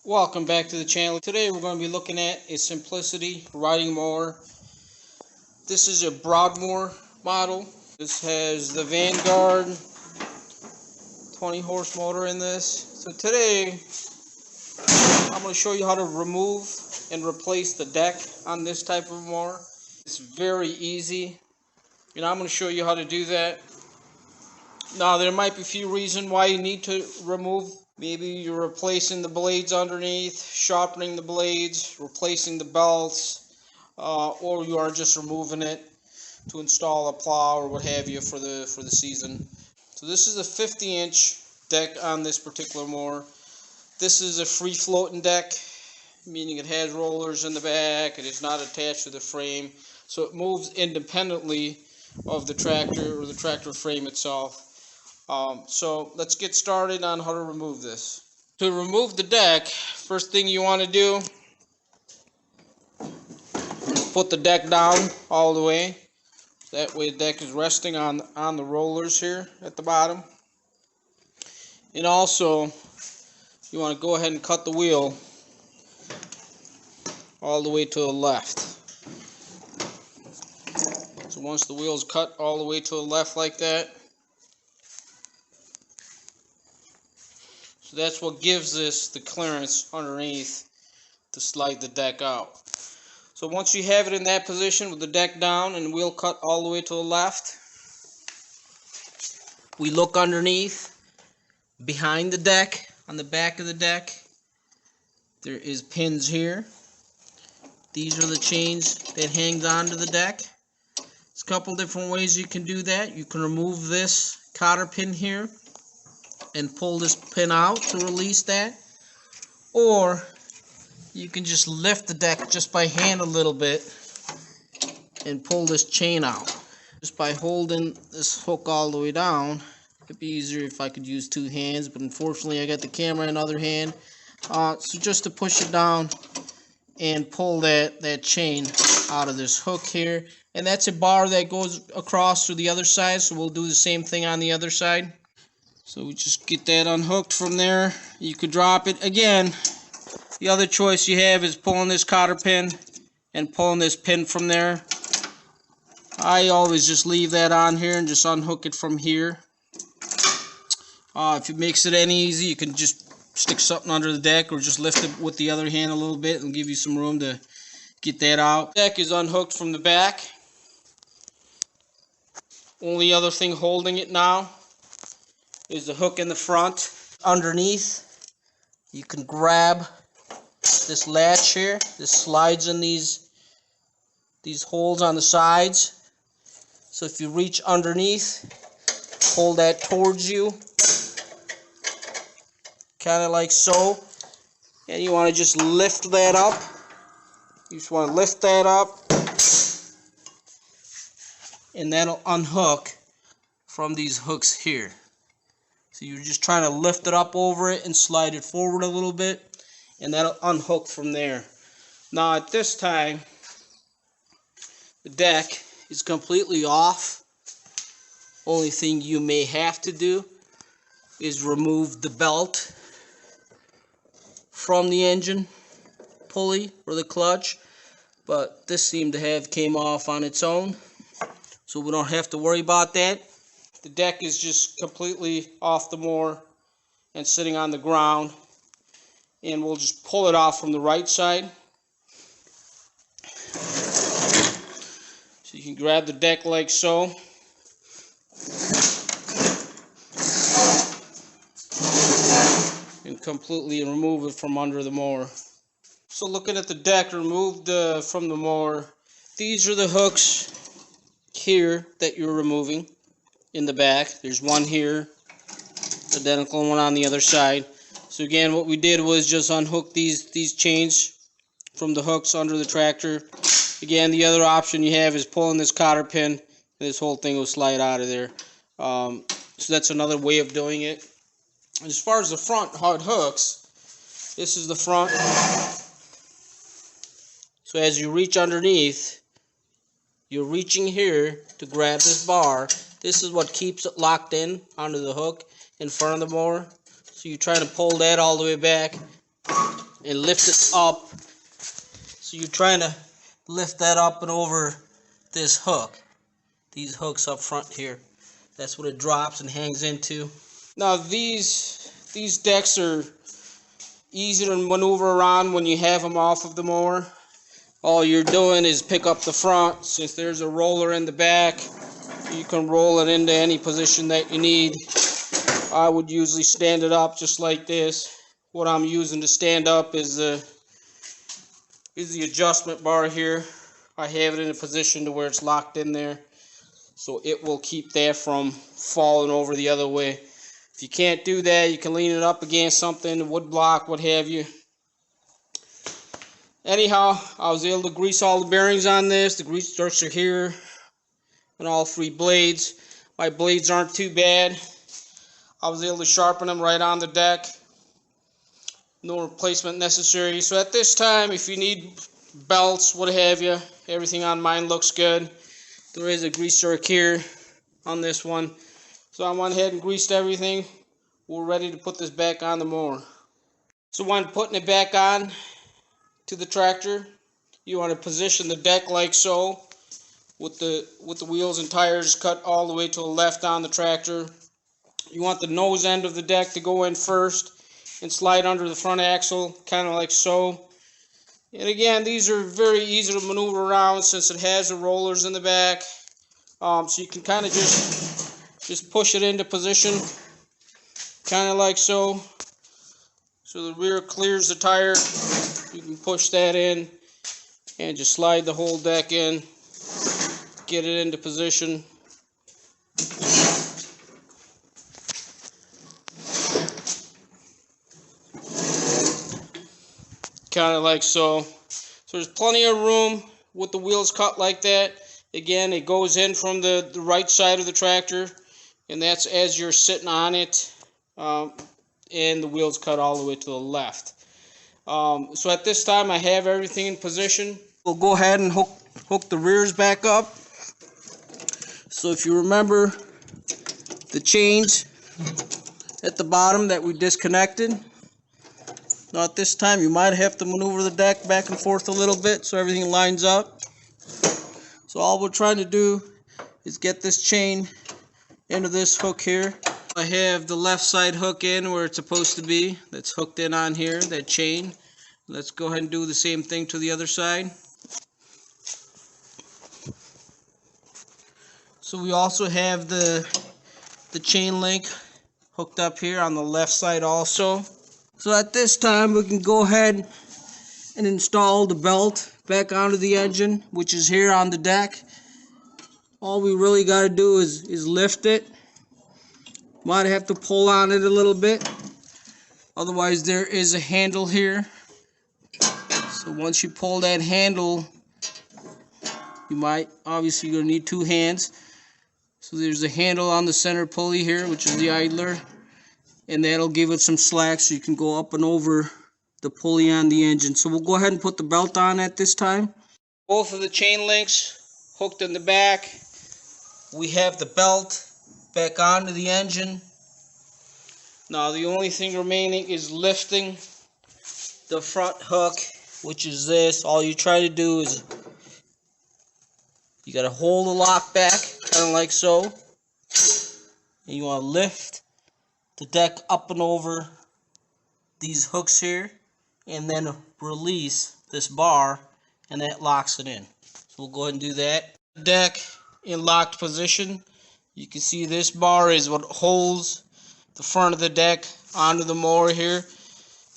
Welcome back to the channel. Today we're going to be looking at a Simplicity riding mower. This is a Broadmoor model. This has the Vanguard 20 horse motor in this. So today I'm going to show you how to remove and replace the deck on this type of mower. It's very easy, and I'm going to show you how to do that. Now there might be a few reasons why you need to remove. Maybe you're replacing the blades underneath, sharpening the blades, replacing the belts, or you are just removing it to install a plow or what have you for the season. So this is a 50-inch deck on this particular mower. This is a free floating deck, meaning it has rollers in the back. It is not attached to the frame, so it moves independently of the tractor or the tractor frame itself. So let's get started on how to remove this. To remove the deck, first thing you want to do, put the deck down all the way. That way the deck is resting on the rollers here at the bottom. And also, you want to go ahead and cut the wheel all the way to the left. So once the wheel is cut all the way to the left like that, so that's what gives this the clearance underneath to slide the deck out. So once you have it in that position with the deck down and the wheel cut all the way to the left, we look underneath, behind the deck, on the back of the deck. There is pins here. These are the chains that hang onto the deck. There's a couple different ways you can do that. You can remove this cotter pin here and pull this pin out to release that, or you can just lift the deck just by hand a little bit and pull this chain out just by holding this hook all the way down. It'd be easier if I could use two hands, but unfortunately I got the camera in the other hand. So just to push it down and pull that chain out of this hook here, and that's a bar that goes across to the other side, so we'll do the same thing on the other side. So we just get that unhooked from there. You could drop it. Again, the other choice you have is pulling this cotter pin and pulling this pin from there. I always just leave that on here and just unhook it from here. If it makes it any easy, you can just stick something under the deck or just lift it with the other hand a little bit and give you some room to get that out. The deck is unhooked from the back. Only other thing holding it now is the hook in the front. Underneath, you can grab this latch here. This slides in these holes on the sides. So if you reach underneath, pull that towards you, kind of like so, and you want to just lift that up. You just want to lift that up, and that'll unhook from these hooks here. So you're just trying to lift it up over it and slide it forward a little bit, and that'll unhook from there. Now at this time, the deck is completely off. Only thing you may have to do is remove the belt from the engine pulley or the clutch, but this seemed to have came off on its own, so we don't have to worry about that. The deck is just completely off the mower and sitting on the ground, and we'll just pull it off from the right side. So you can grab the deck like so, and completely remove it from under the mower. So looking at the deck removed from the mower, these are the hooks here that you're removing. In the back, there's one here, identical one on the other side. So again, what we did was just unhook these chains from the hooks under the tractor. Again, the other option you have is pulling this cotter pin, and this whole thing will slide out of there. So that's another way of doing it. As far as the front, how it hooks, this is the front. So as you reach underneath, you're reaching here to grab this bar. This is what keeps it locked in onto the hook in front of the mower. So you try to pull that all the way back, and lift it up. So you're trying to lift that up and over this hook. These hooks up front here. That's what it drops and hangs into. Now these decks are easy to maneuver around when you have them off of the mower. All you're doing is pick up the front. Since there's a roller in the back, you can roll it into any position that you need. I would usually stand it up just like this. What I'm using to stand up is the adjustment bar here. I have it in a position to where it's locked in there, so it will keep that from falling over the other way. If you can't do that, you can lean it up against something, a wood block, what have you. Anyhow, I was able to grease all the bearings on this. The grease darts are here on all 3 blades. My blades aren't too bad. I was able to sharpen them right on the deck. No replacement necessary. So at this time, if you need belts, what have you, everything on mine looks good. There is a grease zerk here on this one. So I went ahead and greased everything. We're ready to put this back on the mower. So when putting it back on to the tractor, you want to position the deck like so, with the wheels and tires cut all the way to the left on the tractor. You want the nose end of the deck to go in first and slide under the front axle, kind of like so. And again, these are very easy to maneuver around since it has the rollers in the back. So you can kind of just push it into position, kind of like so. So the rear clears the tire. You can push that in and just slide the whole deck in, get it into position. Kind of like so. So there's plenty of room with the wheels cut like that. Again, it goes in from the right side of the tractor, and that's as you're sitting on it, and the wheels cut all the way to the left. So at this time I have everything in position. We'll go ahead and hook the rears back up. So if you remember the chains at the bottom that we disconnected, now at this time you might have to maneuver the deck back and forth a little bit so everything lines up. So all we're trying to do is get this chain into this hook here. I have the left side hook in where it's supposed to be. That's hooked in on here, that chain. Let's go ahead and do the same thing to the other side. So we also have the chain link hooked up here on the left side also. So at this time we can go ahead and install the belt back onto the engine, which is here on the deck. All we really got to do is lift it. Might have to pull on it a little bit. Otherwise there is a handle here. So once you pull that handle, you might, obviously you're going to need 2 hands. So there's a handle on the center pulley here, which is the idler. And that'll give it some slack so you can go up and over the pulley on the engine. So we'll go ahead and put the belt on at this time. Both of the chain links hooked in the back. We have the belt back onto the engine. Now the only thing remaining is lifting the front hook, which is this. All you try to do is you got to hold the lock back, kind of like so. And you want to lift the deck up and over these hooks here, and then release this bar, and that locks it in. So we'll go ahead and do that. Deck in locked position. You can see this bar is what holds the front of the deck onto the mower here.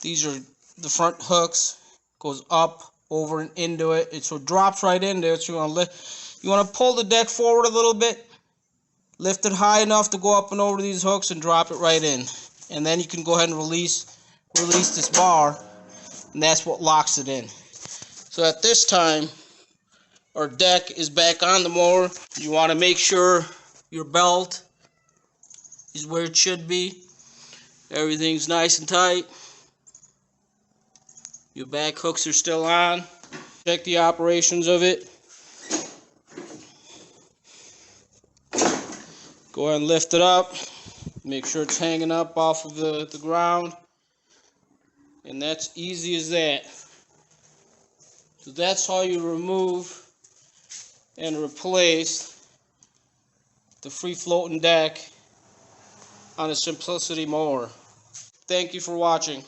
These are the front hooks. Goes up, over, and into it. It so drops right into it. So you want to pull the deck forward a little bit. Lift it high enough to go up and over these hooks and drop it right in. And then you can go ahead and release this bar, and that's what locks it in. So at this time, our deck is back on the mower. You want to make sure your belt is where it should be. Everything's nice and tight. Your back hooks are still on. Check the operations of it. Go ahead and lift it up. Make sure it's hanging up off of the ground. And that's easy as that. So that's how you remove and replace the free floating deck on a Simplicity mower. Thank you for watching.